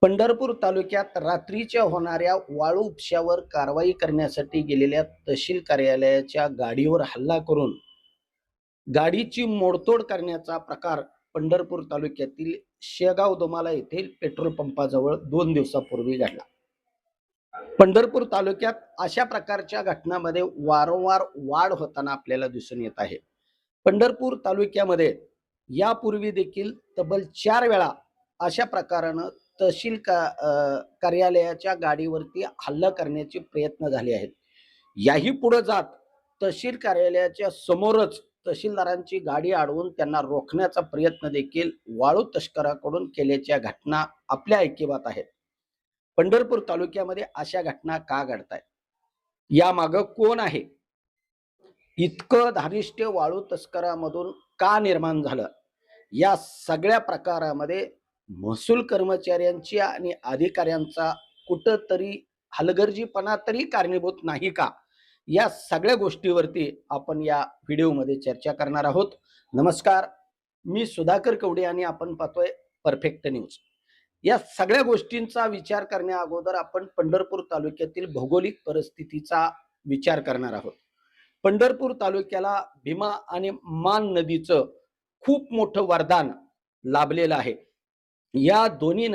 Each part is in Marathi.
पंढरपूर तालुक्यात रात्रीच्या होणाऱ्या वाळू उपशावर कारवाई करण्यासाठी गेलेल्या तहसील कार्यालयाच्या गाडीवर हल्ला करून गाडीची मोडतोड करण्याचा प्रकार पंढरपूर तालुक्यातील शेगाव दोमाला येथील पेट्रोल पंपाजवळ 2 दिवसापूर्वी घडला. पंढरपूर तालुक्यात अशा प्रकारच्या घटनांमध्ये वारंवार वाढ होताना आपल्याला दिसून येत आहे. पंढरपूर तालुक्यामध्ये यापूर्वी देखील तब्बल 4 वेळा अशा प्रकारानं कार्यालयाच्या गाडीवरती हल्ला करण्याचे प्रयत्न झाले आहेत. याही पुढे जात तहसील कार्यालयाच्या समोरच तहसीलदारांची गाडी अडवून त्यांना रोखण्याचा प्रयत्न देखील वाळू तस्कराकडून केल्याच्या घटना आपल्या ऐकिवात आहेत. पंढरपूर तालुक्यामध्ये अशा घटना का घडतायत? यामागं कोण आहे? इतकं धारिष्ट्य वाळू तस्करामधून का निर्माण झालं? या सगळ्या प्रकारामध्ये महसूल कर्मचाऱ्यांची आणि अधिकाऱ्यांचा कुठंतरी हलगर्जीपणा तरी कारणीभूत नाही का? या सगळ्या गोष्टीवरती आपण या व्हिडिओमध्ये चर्चा करणार आहोत. नमस्कार, मी सुधाकर कवडे आणि आपण पाहतोय परफेक्ट न्यूज. या सगळ्या गोष्टींचा विचार करण्या अगोदर आपण पंढरपूर तालुक्यातील भौगोलिक परिस्थितीचा विचार करणार आहोत. पंढरपूर तालुक्याला भीमा आणि मान नदीचं खूप मोठं वरदान लाभलेलं आहे. या दोन्ही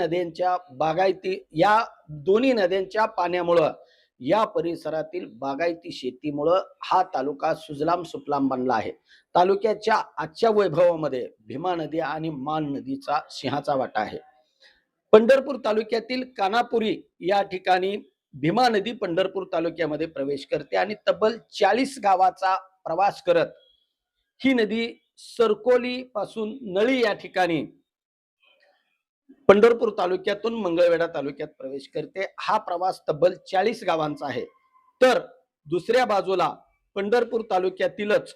नद्यांच्या पाण्यामुळं या परिसरातील बागायती शेतीमुळं हा तालुका सुजलाम सुफलाम बनला आहे. तालुक्याच्या आजच्या वैभवामध्ये भीमा नदी आणि मान नदीचा सिंहाचा वाटा आहे. पंढरपूर तालुक्यातील कानापुरी या ठिकाणी भीमा नदी पंढरपूर तालुक्यामध्ये प्रवेश करते आणि तब्बल 40 गावाचा प्रवास करत ही नदी सरकोली पासून नळी या ठिकाणी पंढरपूर तालुक्यातून मंगळवेढा तालुक्यात प्रवेश करते. हा प्रवास तब्बल 40 गावांचा आहे. तर दुसऱ्या बाजूला पंढरपूर तालुक्यातीलच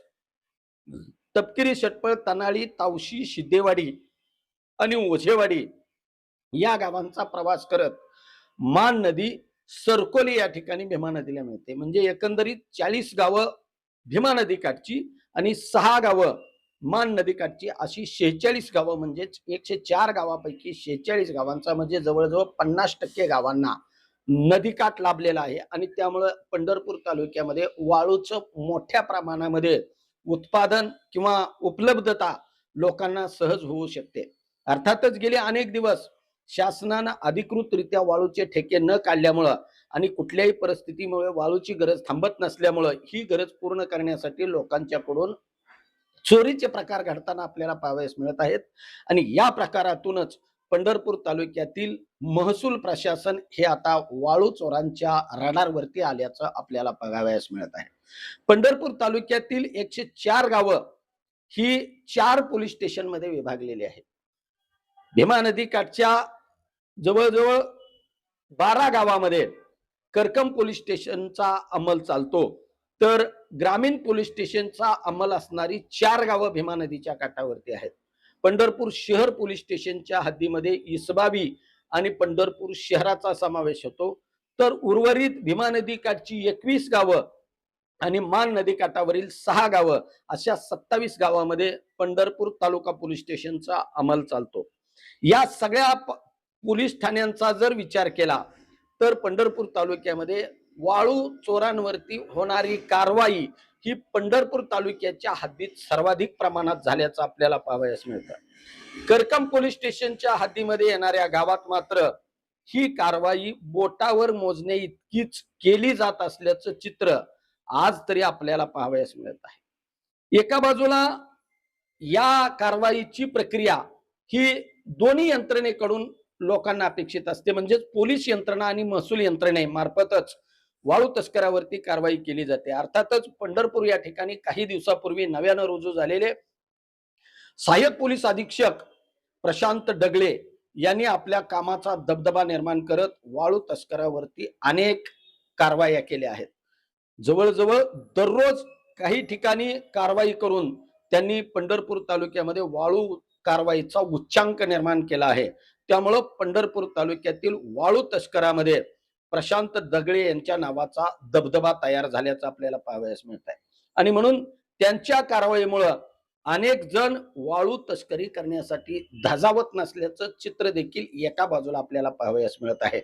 तपकिरी, षटपळ, तनाळी, तावशी, सिद्धेवाडी आणि ओझेवाडी या गावांचा प्रवास करत मान नदी सरकोली या ठिकाणी भीमा नदीला मिळते. म्हणजे एकंदरीत 40 गावं भीमा नदी काठची आणि 6 गावं मान नदी काठची, अशी 46 गावं, म्हणजेच 104 गावापैकी 46 गावांचा म्हणजे जवळजवळ 50% गावांना नदीकाठ लाभलेला आहे. आणि त्यामुळे पंढरपूर तालुक्यामध्ये वाळूचं मोठ्या प्रमाणामध्ये उत्पादन किंवा उपलब्धता लोकांना सहज होऊ शकते. अर्थातच गेले अनेक दिवस शासनानं अधिकृतरित्या वाळूचे ठेके न काढल्यामुळं आणि कुठल्याही परिस्थितीमुळे वाळूची गरज थांबत नसल्यामुळं ही गरज पूर्ण करण्यासाठी लोकांच्याकडून चोरीचे प्रकार घडताना आपल्याला पाहावयास मिळत आहेत. आणि या प्रकारातूनच पंढरपूर तालुक्यातील महसूल प्रशासन हे आता वाळू चोरांच्या रडारवरती आल्याचं आपल्याला बघावयास मिळत आहे. पंढरपूर तालुक्यातील 104 गावं ही 4 पोलीस स्टेशन मध्ये विभागलेली आहेत. भीमा नदी काठच्या जवळजवळ 12 गावामध्ये करकम पोलीस स्टेशनचा अंमल चालतो. तर ग्रामीण पोलीस स्टेशनचा अंमल असणारी 4 गावं भीमा नदीच्या काठावरती आहेत. पंढरपूर शहर पोलीस स्टेशनच्या हद्दीमध्ये इसबावी आणि पंढरपूर शहराचा समावेश होतो. तर उर्वरित भीमा नदी काठची 21 गावं आणि मान नदी काठावरील 6 गावं अशा 27 गावामध्ये पंढरपूर तालुका पोलीस स्टेशनचा अंमल चालतो. या सगळ्या पोलीस ठाण्यांचा जर विचार केला तर पंढरपूर तालुक्यामध्ये वाळू चोरांवरती होणारी कारवाई ही पंढरपूर तालुक्याच्या हद्दीत सर्वाधिक प्रमाणात झाल्याचं आपल्याला पाहावयास मिळतं. करकम पोलीस स्टेशनच्या हद्दीमध्ये येणाऱ्या गावात मात्र ही कारवाई बोटावर मोजणे इतकीच केली जात असल्याचं चित्र आज तरी आपल्याला पाहावयास मिळत आहे. एका बाजूला या कारवाईची प्रक्रिया ही दोन्ही यंत्रणेकडून लोकांना अपेक्षित असते. म्हणजे पोलीस यंत्रणा आणि महसूल यंत्रणेमार्फतच वाळू तस्करावरती कारवाई केली जाते. अर्थातच पंढरपूर या ठिकाणी काही दिवसापूर्वी नव्यानं रुजू झालेले सहाय्यक पोलीस अधीक्षक प्रशांत डगळे यांनी आपल्या कामाचा दबदबा निर्माण करत वाळू तस्करावरती अनेक कारवाया केल्या आहेत. जवळजवळ दररोज काही ठिकाणी कारवाई करून त्यांनी पंढरपूर तालुक्यामध्ये वाळू कारवाईचा उच्चांक निर्माण केला आहे. त्यामुळं पंढरपूर तालुक्यातील वाळू तस्करामध्ये प्रशांत दगळे यांच्या नावाचा दबदबा तयार झाल्याचं आपल्याला पाहावयास मिळत आहे. आणि म्हणून त्यांच्या कारवाईमुळं अनेक जण वाळू तस्करी करण्यासाठी धजावत नसल्याचं चित्र देखील एका बाजूला आपल्याला पाहावयास मिळत आहे.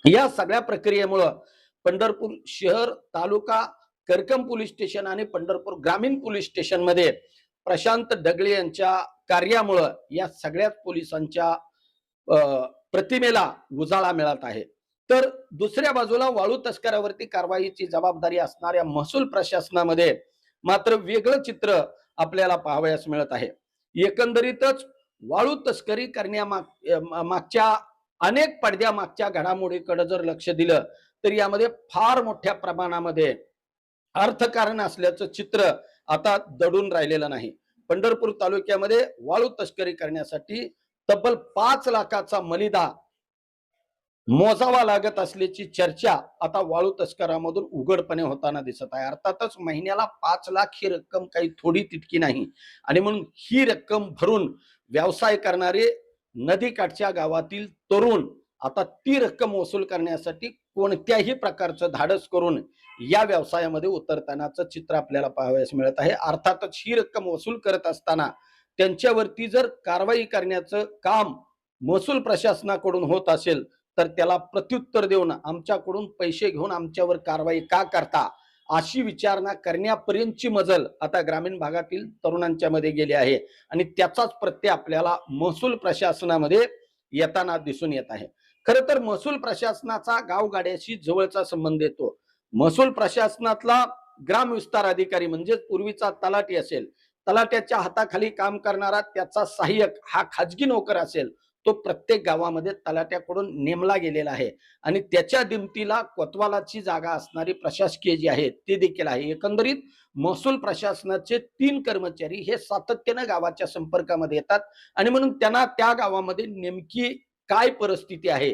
या सगळ्या प्रक्रियेमुळं पंढरपूर शहर, तालुका, करकम पोलीस स्टेशन आणि पंढरपूर ग्रामीण पोलीस स्टेशन मध्ये प्रशांत डगळे यांच्या कार्यामुळं या सगळ्याच पोलिसांच्या प्रतिमेला उजाळा मिळत आहे. तर दुसऱ्या बाजूला वाळू तस्करावरती कारवाईची जबाबदारी असणाऱ्या महसूल प्रशासनामध्ये मात्र वेगळं चित्र आपल्याला पाहावयास मिळत आहे. एकंदरीतच वाळू तस्करी मागच्या अनेक पडद्यामागच्या घडामोडीकडे जर लक्ष दिलं तर यामध्ये फार मोठ्या प्रमाणामध्ये अर्थकारण असल्याचं चित्र आता दडून राहिलेलं नाही. पंढरपूर तालुक्यामध्ये वाळू तस्करी करण्यासाठी तब्बल 5 लाखाचा मलिदा मोजावा लागत असल्याची चर्चा आता वाळू तस्करामधून उघडपणे होताना दिसत आहे. अर्थातच महिन्याला 5 लाख ही रक्कम काही थोडी तितकी नाही आणि म्हणून ही रक्कम भरून व्यवसाय करणारे नदीकाठच्या गावातील तरुण आता ती रक्कम वसूल करण्यासाठी कोणत्याही प्रकारचं धाडस करून या व्यवसायामध्ये उतरतानाचं चित्र आपल्याला पाहावयास मिळत आहे. अर्थातच ही रक्कम वसूल करत असताना त्यांच्यावरती जर कारवाई करण्याचं काम महसूल प्रशासनाकडून होत असेल तर त्याला प्रत्युत्तर देऊन आमच्याकडून पैसे घेऊन आमच्यावर कारवाई का करता अशी विचारणा करण्यापर्यंतची मजल आता ग्रामीण भागातील तरुणांच्या मध्ये गेली आहे आणि त्याचाच प्रत्यय आपल्याला महसूल प्रशासनामध्ये येताना दिसून येत आहे. खरं तर महसूल प्रशासनाचा गावगाड्याशी जवळचा संबंध येतो. महसूल प्रशासनातला ग्राम विस्तार अधिकारी म्हणजे पूर्वीचा तलाठी असेल, तलाट्याच्या हाताखाली काम करणारा त्याचा सहाय्यक हा खाजगी नोकर असेल, तो प्रत्येक गावामध्ये तलाट्याकडून नेमला गेलेला आहे आणि त्याच्या दिमतीला कोतवालाची जागा असणारी प्रशासकीय जी आहे ते देखील आहे. एकंदरीत महसूल प्रशासनाचे 3 कर्मचारी हे सातत्याने गावाच्या संपर्कामध्ये येतात आणि म्हणून त्यांना त्या गावामध्ये नेमकी काय परिस्थिती आहे,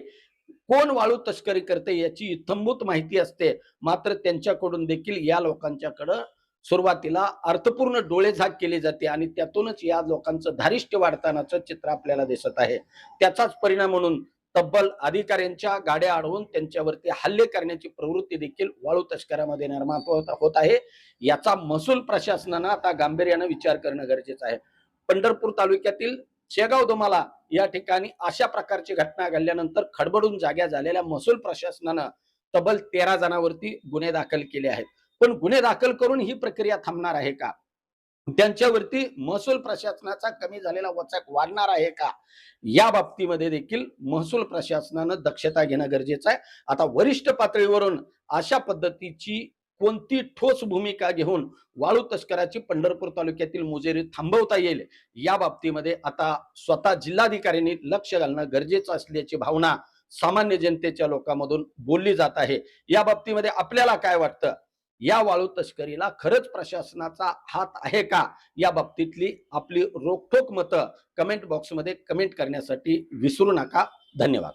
कोण वाळू तस्करी करते याची इत्थंभूत माहिती असते. मात्र त्यांच्याकडून देखील या लोकांच्याकडे सुरुवातीला अर्थपूर्ण डोळेझाक केली जाते आणि त्यातूनच या लोकांचं धारिष्ट्य वाढतानाचं चित्र आपल्याला दिसत आहे. त्याचाच परिणाम म्हणून तब्बल अधिकाऱ्यांच्या गाड्या अडवून त्यांच्यावरती हल्ले करण्याची प्रवृत्ती देखील वाळू तस्करामध्ये निर्माण होत आहे. याचा महसूल प्रशासनानं आता गांभीर्यानं विचार करणं गरजेचं आहे. पंढरपूर तालुक्यातील शेगाव दोमाला या ठिकाणी अशा प्रकारची घटना घडल्यानंतर खडबडून जाग्या झालेल्या महसूल प्रशासनानं तब्बल 13 जणांवरती गुन्हे दाखल केले आहेत. पण गुन्हे दाखल करून ही प्रक्रिया थांबणार आहे का? त्यांच्यावरती महसूल प्रशासनाचा कमी झालेला वचक वाढणार आहे का? या बाबतीमध्ये देखील महसूल प्रशासनानं दक्षता घेणं गरजेचं आहे. आता वरिष्ठ पातळीवरून अशा पद्धतीची कोणती ठोस भूमिका घेऊन वाळू तस्कराची पंढरपूर तालुक्यातील मुजेरी थांबवता येईल या बाबतीमध्ये आता स्वतः जिल्हाधिकाऱ्यांनी लक्ष घालणं गरजेचं असल्याची भावना सामान्य जनतेच्या लोकांमधून बोलली जात आहे. या बाबतीमध्ये आपल्याला काय वाटतं? या वाळू तस्करीला खरंच प्रशासनाचा हात आहे का? या बाबतीतली आपली रोखठोक मतं कमेंट बॉक्समध्ये कमेंट करण्यासाठी विसरू नका. धन्यवाद.